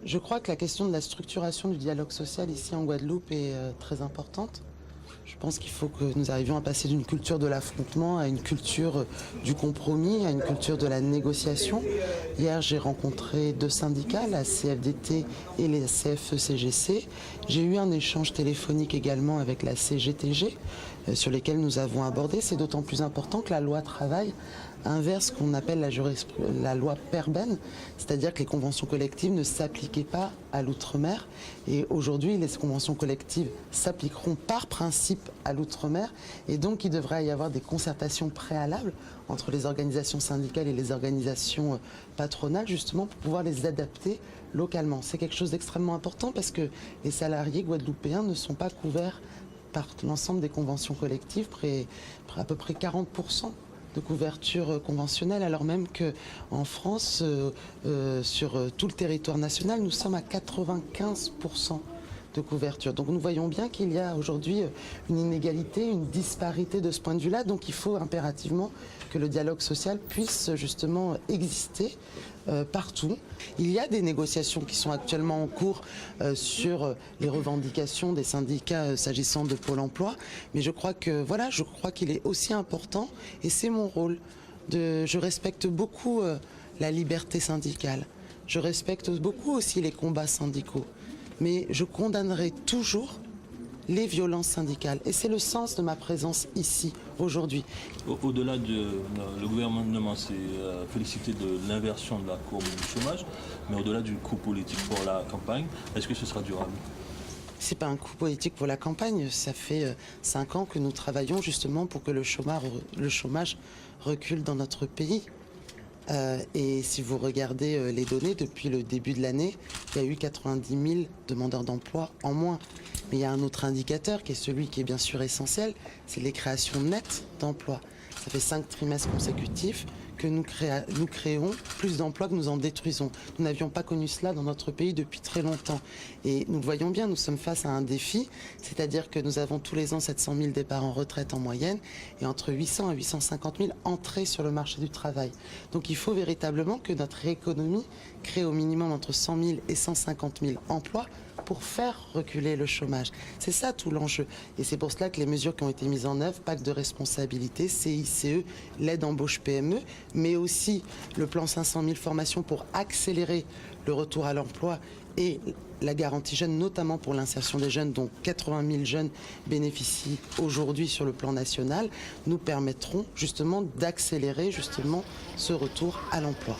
Je crois que la question de la structuration du dialogue social ici en Guadeloupe est très importante. Je pense qu'il faut que nous arrivions à passer d'une culture de l'affrontement à une culture du compromis, à une culture de la négociation. Hier, j'ai rencontré deux syndicats, la CFDT et la CFE-CGC. J'ai eu un échange téléphonique également avec la CGTG sur lesquels nous avons abordé. C'est d'autant plus important que la loi travail inverse ce qu'on appelle la loi Perben, c'est-à-dire que les conventions collectives ne s'appliquaient pas à l'outre-mer. Et aujourd'hui, les conventions collectives s'appliqueront par principe à l'outre-mer. Et donc, il devrait y avoir des concertations préalables entre les organisations syndicales et les organisations patronales, justement, pour pouvoir les adapter localement. C'est quelque chose d'extrêmement important parce que les salariés guadeloupéens ne sont pas couverts par l'ensemble des conventions collectives, à peu près 40% de couverture conventionnelle, alors même qu'en France, sur tout le territoire national, nous sommes à 95% de couverture. Donc nous voyons bien qu'il y a aujourd'hui une inégalité, une disparité de ce point de vue-là. Donc il faut impérativement que le dialogue social puisse justement exister partout. Il y a des négociations qui sont actuellement en cours sur les revendications des syndicats s'agissant de Pôle emploi. Mais je crois qu'il est aussi important, et c'est mon rôle, je respecte beaucoup la liberté syndicale. Je respecte beaucoup aussi les combats syndicaux. Mais je condamnerai toujours les violences syndicales. Et c'est le sens de ma présence ici, aujourd'hui. Au-delà le gouvernement s'est félicité de l'inversion de la courbe du chômage, mais au-delà du coût politique pour la campagne, est-ce que ce sera durable ? C'est pas un coût politique pour la campagne. Ça fait 5 ans que nous travaillons justement pour que le chômage recule dans notre pays. Et si vous regardez les données, depuis le début de l'année, il y a eu 90 000 demandeurs d'emploi en moins. Mais il y a un autre indicateur qui est celui qui est bien sûr essentiel, c'est les créations nettes d'emplois. Ça fait 5 trimestres consécutifs que nous créons plus d'emplois que nous en détruisons. Nous n'avions pas connu cela dans notre pays depuis très longtemps. Et nous le voyons bien, nous sommes face à un défi, c'est-à-dire que nous avons tous les ans 700 000 départs en retraite en moyenne et entre 800 et 850 000 entrées sur le marché du travail. Donc il faut véritablement que notre économie crée au minimum entre 100 000 et 150 000 emplois pour faire reculer le chômage. C'est ça tout l'enjeu. Et c'est pour cela que les mesures qui ont été mises en œuvre, pacte de responsabilité, CICE, l'aide embauche PME, mais aussi le plan 500 000 formations pour accélérer le retour à l'emploi et la garantie jeune, notamment pour l'insertion des jeunes, dont 80 000 jeunes bénéficient aujourd'hui sur le plan national, nous permettront justement d'accélérer justement ce retour à l'emploi.